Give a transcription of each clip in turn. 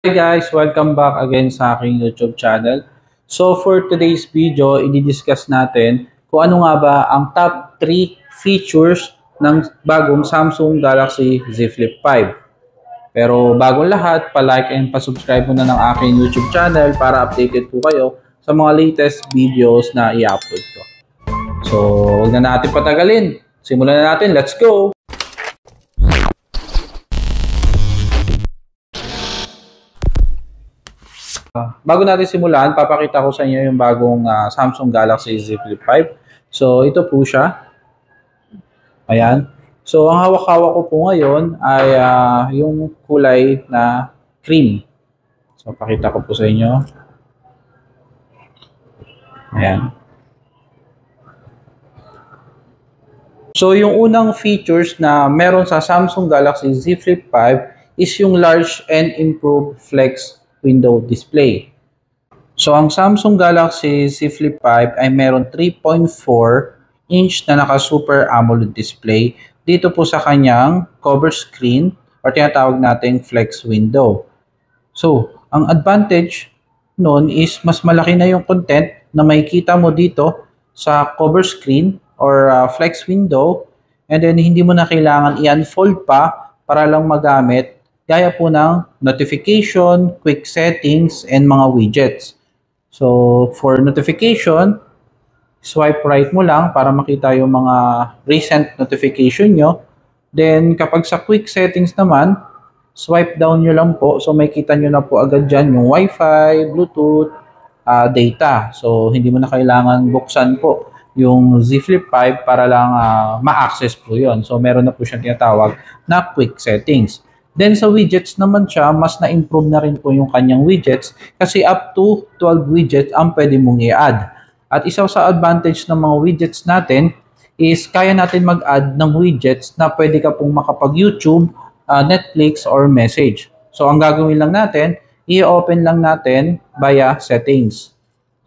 Hi guys! Welcome back again sa aking YouTube channel. So for today's video, i-discuss natin kung ano nga ba ang top 3 features ng bagong Samsung Galaxy Z Flip 5. Pero bagong lahat, pa-like and pa-subscribe muna ng aking YouTube channel para updated po kayo sa mga latest videos na i-upload ko. So huwag na natin patagalin. Simulan na natin. Let's go! Bago natin simulan, papakita ko sa inyo yung bagong Samsung Galaxy Z Flip 5. So, ito po siya. Ayan. So, ang hawak-hawak ko po ngayon ay yung kulay na cream. So, pakita ko po sa inyo. Ayan. So, yung unang features na meron sa Samsung Galaxy Z Flip 5 is yung large and improved flex window display. So, ang Samsung Galaxy Z Flip 5 ay meron 3.4-inch na naka-Super AMOLED display dito po sa kanyang cover screen or tinatawag nating flex window. So, ang advantage nun is mas malaki na yung content na makikita mo dito sa cover screen or flex window, and then hindi mo na kailangan i-unfold pa para lang magamit gaya po ng notification, quick settings, and mga widgets. So, for notification, swipe right mo lang para makita yung mga recent notification nyo. Then, kapag sa quick settings naman, swipe down nyo lang po. So, makikita nyo na po agad dyan yung Wi-Fi, Bluetooth, data. So, hindi mo na kailangan buksan po yung Z Flip 5 para lang ma-access po yon. So, meron na po siyang tinatawag na quick settings. Then sa widgets naman siya, mas na-improve na rin po yung kanyang widgets kasi up to 12 widgets ang pwede mong i-add. At isa sa advantage ng mga widgets natin is kaya natin mag-add ng widgets na pwede ka pong makapag-YouTube, Netflix, or message. So ang gagawin lang natin, i-open lang natin via settings.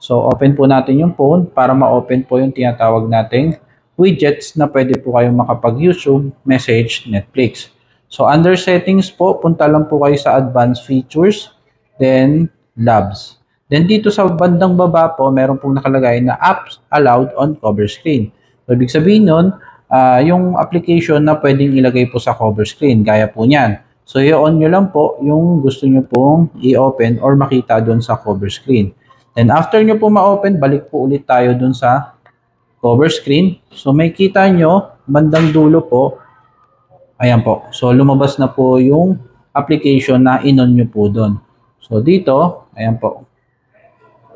So open po natin yung phone para ma-open po yung tinatawag nating widgets na pwede po kayong makapag-YouTube, message, Netflix. So, under settings po, punta lang po kayo sa advanced features, then labs. Then, dito sa bandang baba po, meron pong nakalagay na apps allowed on cover screen. So, ibig sabihin nun, yung application na pwedeng ilagay po sa cover screen, gaya po niyan. So, i-on nyo lang po yung gusto nyo pong i-open or makita doon sa cover screen. Then, after nyo po ma-open, balik po ulit tayo doon sa cover screen. So, may kita nyo, bandang dulo po, ayan po. So, lumabas na po yung application na in-on nyo po doon. So, dito, ayan po.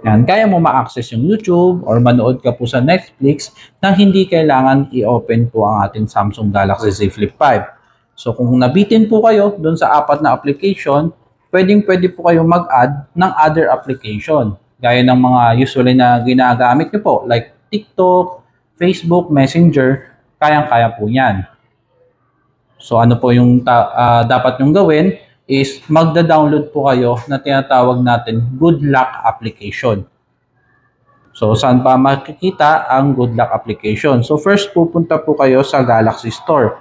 Ayan, kaya mo ma-access yung YouTube or manood ka po sa Netflix na hindi kailangan i-open po ang ating Samsung Galaxy Z Flip 5. So, kung nabitin po kayo doon sa apat na application, pwede po kayo mag-add ng other application. Gaya ng mga usually na ginagamit nyo po, like TikTok, Facebook, Messenger, kayang-kaya po yan. So ano po yung dapat nyong gawin is magda-download po kayo na tinatawag natin Good Luck application. So saan pa makikita ang Good Luck application? So first pupunta po kayo sa Galaxy Store.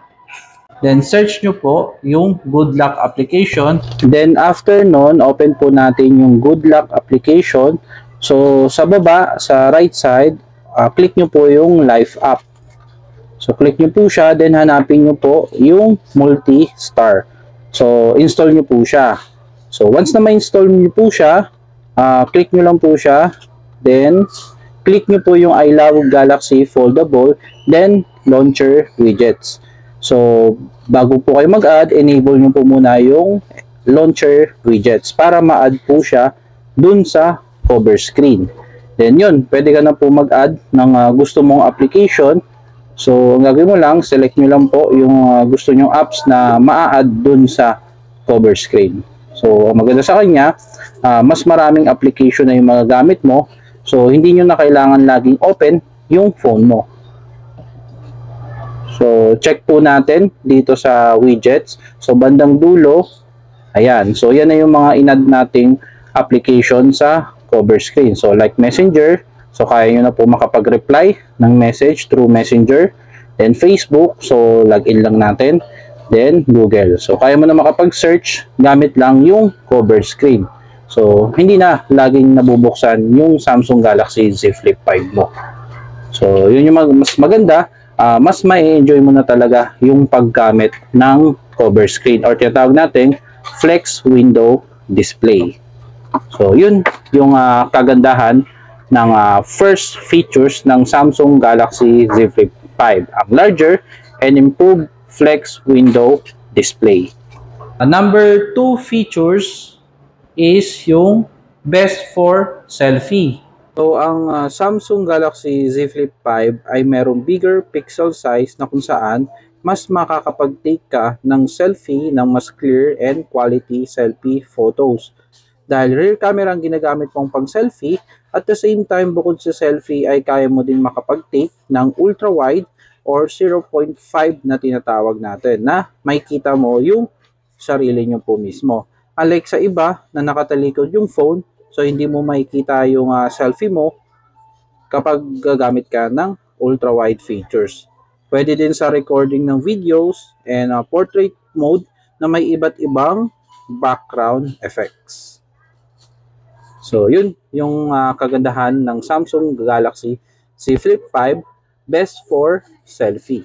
Then search nyo po yung Good Luck application. Then after nun, open po natin yung Good Luck application. So sa baba, sa right side, click nyo po yung Live app. So, click nyo po siya, then hanapin nyo po yung multi-star. So, install nyo po siya. So, once na ma-install nyo po siya, click nyo lang po siya, then click nyo po yung I Love Galaxy Foldable, then Launcher Widgets. So, bago po kayo mag-add, enable nyo po muna yung Launcher Widgets para ma-add po siya dun sa cover screen. Then yun, pwede ka na po mag-add ng gusto mong application. So, ang gagawin mo lang, select nyo lang po yung gusto nyong apps na maa-add dun sa cover screen. So, ang maganda sa kanya, mas maraming application na yung magagamit mo. So, hindi nyo na kailangan laging open yung phone mo. So, check po natin dito sa widgets. So, bandang dulo, ayan. So, yan na yung mga in-add nating application sa cover screen. So, like Messenger, so, kaya nyo na po makapag-reply ng message through Messenger. Then, Facebook. So, login lang natin. then Google. So kaya mo na makapag-search gamit lang yung cover screen. So hindi na laging nabubuksan yung Samsung Galaxy Z Flip 5 mo. So yun yung mas maganda, mas ma-enjoy mo na talaga yung paggamit ng cover screen or tinatawag natin flex window display. So yun yung kagandahan ng first features ng Samsung Galaxy Z Flip 5, ang larger and improved flex window display. Number 2 features is yung best for selfie. So ang Samsung Galaxy Z Flip 5 ay merong bigger pixel size na kung saan mas makakapag-take ka ng selfie ng mas clear and quality selfie photos. Dahil rear camera ang ginagamit mong pang selfie, at the same time bukod sa selfie ay kaya mo din makapag-take ng ultra wide or 0.5 na tinatawag natin na makikita mo yung sarili nyo po mismo. Unlike sa iba na nakatalikod yung phone, so hindi mo makikita yung selfie mo kapag gagamit ka ng ultra wide features. Pwede din sa recording ng videos and portrait mode na may iba't ibang background effects. So yun yung kagandahan ng Samsung Galaxy Z Flip 5, best for selfie.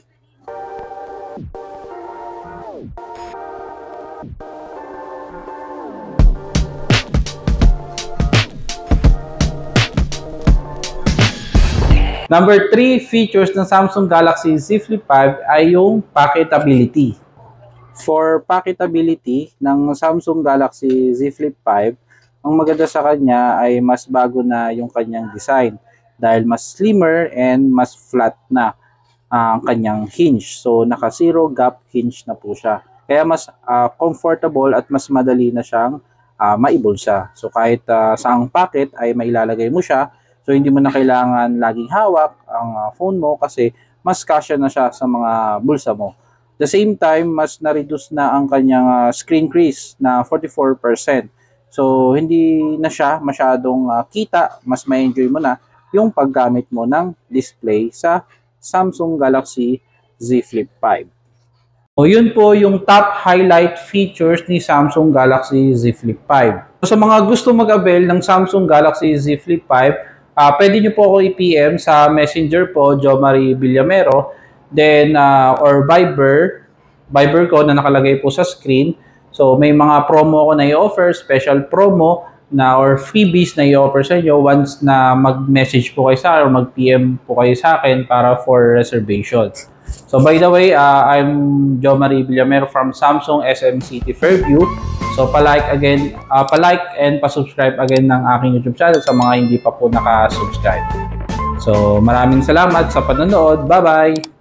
Number 3 features ng Samsung Galaxy Z Flip 5 ay yung packetability. For packetability ng Samsung Galaxy Z Flip 5, ang maganda sa kanya ay mas bago na yung kanyang design dahil mas slimmer and mas flat na ang kanyang hinge. So naka zero gap hinge na po siya. Kaya mas comfortable at mas madali na siyang maibulsa. So kahit saang pocket ay mailalagay mo siya. So hindi mo na kailangan laging hawak ang phone mo kasi mas kasya na siya sa mga bulsa mo. The same time, mas na-reduce na ang kanyang screen crease na 44%. So hindi na siya masyadong kita, mas ma-enjoy mo na yung paggamit mo ng display sa Samsung Galaxy Z Flip 5. So yun po yung top highlight features ni Samsung Galaxy Z Flip 5. So, sa mga gusto mag-avail ng Samsung Galaxy Z Flip 5, pwede nyo po ako i-PM sa Messenger po, Jomari Villamero, then or Viber ko na nakalagay po sa screen. So may mga promo ko na i-offer, special promo na or freebies na i-offer sa inyo once na mag-message po kayo sa akin or mag-PM po kayo sa akin para for reservations. So by the way, I'm Jomari Villamero from Samsung SM City Fairview. So pa-like and pa-subscribe again ng aking YouTube channel sa mga hindi pa po naka-subscribe. So maraming salamat sa panonood. Bye-bye!